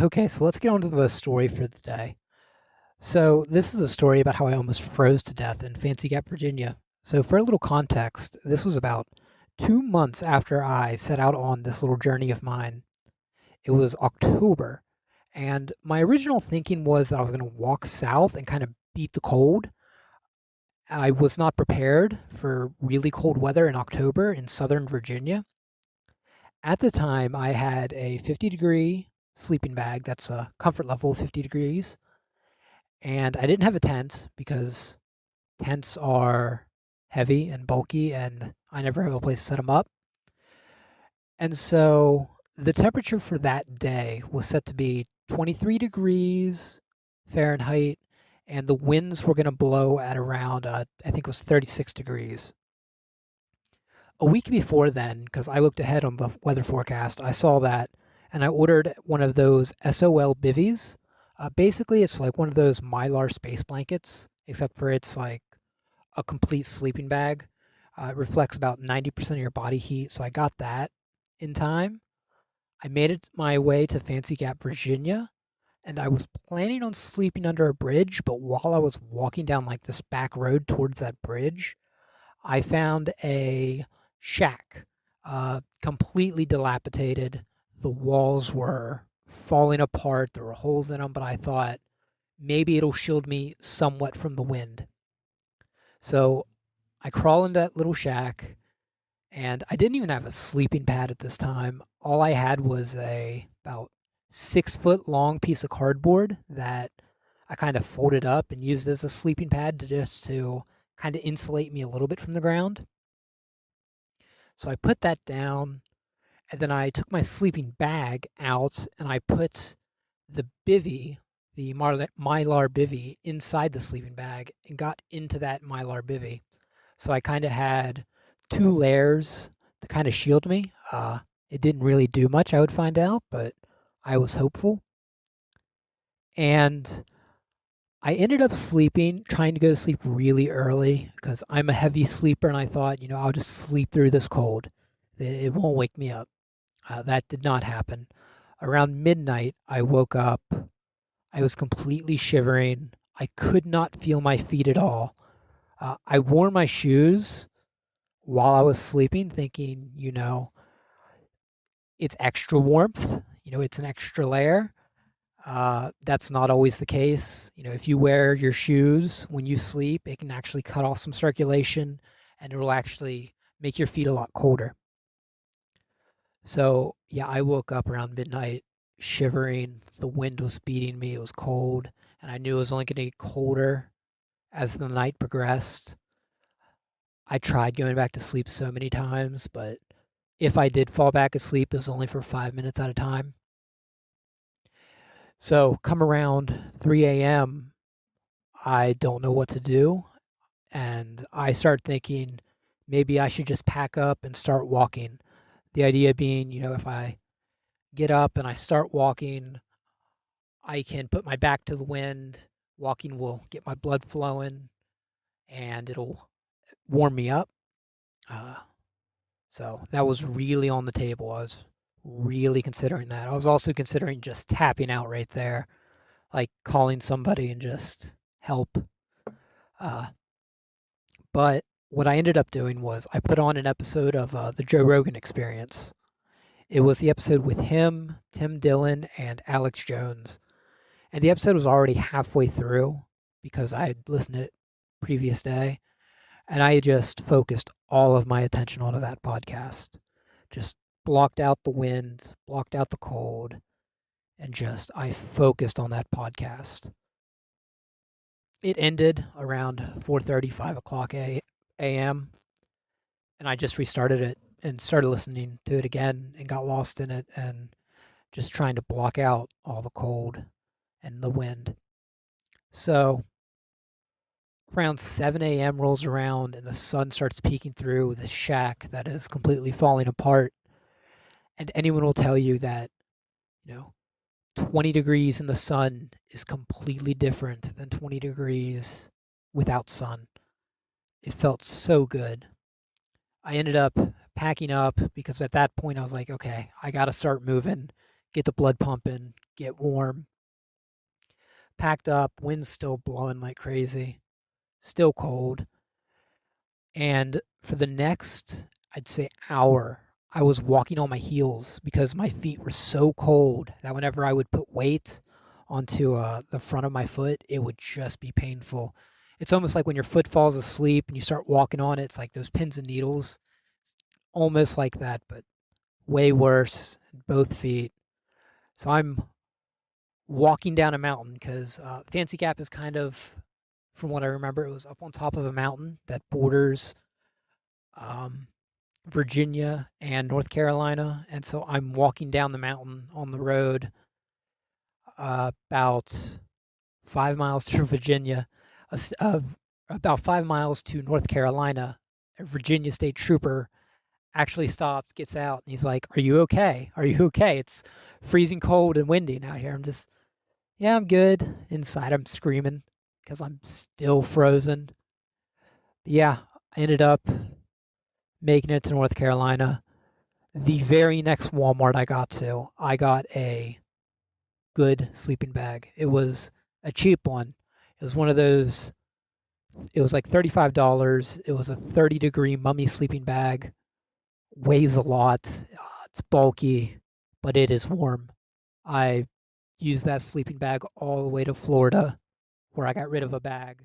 Okay, so let's get on to the story for the day. So, this is a story about how I almost froze to death in Fancy Gap, Virginia. So, for a little context, this was about 2 months after I set out on this little journey of mine. It was October, and my original thinking was that I was going to walk south and kind of beat the cold. I was not prepared for really cold weather in October in southern Virginia. At the time, I had a 50-degree sleeping bag that's a comfort level of 50 degrees. And I didn't have a tent because tents are heavy and bulky, and I never have a place to set them up. And so the temperature for that day was set to be 23 degrees Fahrenheit, and the winds were going to blow at around, I think it was 36 degrees. A week before then, because I looked ahead on the weather forecast, I saw that and I ordered one of those SOL bivvies. Basically, it's like one of those Mylar space blankets, except for it's like a complete sleeping bag. It reflects about 90% of your body heat. So I got that in time. I made it my way to Fancy Gap, Virginia, and I was planning on sleeping under a bridge. But while I was walking down like this back road towards that bridge, I found a shack, completely dilapidated. The walls were falling apart. There were holes in them, but I thought maybe it'll shield me somewhat from the wind. So I crawl into that little shack, and I didn't even have a sleeping pad at this time. All I had was a about 6 foot long piece of cardboard that I kind of folded up and used as a sleeping pad to kind of insulate me a little bit from the ground. So I put that down, and then I took my sleeping bag out and I put the bivy, the Mylar bivy, inside the sleeping bag and got into that Mylar bivy. So I kind of had two layers to kind of shield me. It didn't really do much, I would find out, but I was hopeful. And I ended up sleeping, trying to go to sleep really early because I'm a heavy sleeper, and I thought, I'll just sleep through this cold. It won't wake me up. That did not happen. Around midnight, I woke up. I was completely shivering. I could not feel my feet at all. I wore my shoes while I was sleeping, thinking, it's extra warmth. It's an extra layer. That's not always the case. If you wear your shoes when you sleep, it can actually cut off some circulation and it will actually make your feet a lot colder. So, yeah, I woke up around midnight shivering. The wind was beating me. It was cold. And I knew it was only going to get colder as the night progressed. I tried going back to sleep so many times, but if I did fall back asleep, it was only for 5 minutes at a time. So, come around 3 a.m., I don't know what to do. And I start thinking maybe I should just pack up and start walking. The idea being, if I get up and I start walking, I can put my back to the wind. Walking will get my blood flowing and it'll warm me up. Uh, so that was really on the table. I was really considering that. I was also considering just tapping out right there, like calling somebody and just help. Uh, but what I ended up doing was I put on an episode of the Joe Rogan Experience. It was the episode with him, Tim Dillon, and Alex Jones. And the episode was already halfway through because I had listened to it previous day. And I just focused all of my attention onto that podcast. Just blocked out the wind, blocked out the cold, and just I focused on that podcast. It ended around 4:30, 5 o'clock a.m. and I just restarted it and started listening to it again and got lost in it and just trying to block out all the cold and the wind. So around 7 a.m. rolls around and the sun starts peeking through the shack that is completely falling apart. And anyone will tell you that, you know, 20 degrees in the sun is completely different than 20 degrees without sun. It felt so good. I ended up packing up because at that point I was like, okay, I got to start moving, get the blood pumping, get warm. Packed up, wind's still blowing like crazy, still cold. And for the next, I'd say, hour, I was walking on my heels because my feet were so cold that whenever I would put weight onto the front of my foot, it would just be painful. It's almost like when your foot falls asleep and you start walking on it, it's like those pins and needles, almost like that, but way worse, both feet. So I'm walking down a mountain because Fancy Gap is kind of, from what I remember, it was up on top of a mountain that borders um, Virginia and North Carolina. And so I'm walking down the mountain on the road about 5 miles to Virginia, about 5 miles to North Carolina. A Virginia state trooper actually stops, gets out, and he's like, "Are you okay? Are you okay? It's freezing cold and windy out here." I'm just, "Yeah, I'm good." Inside, I'm screaming because I'm still frozen. But yeah, I ended up making it to North Carolina. The very next Walmart I got to, I got a good sleeping bag. It was a cheap one. It was one of those, it was like $35. It was a 30-degree mummy sleeping bag. Weighs a lot. It's bulky, but it is warm. I used that sleeping bag all the way to Florida, where I got rid of a bag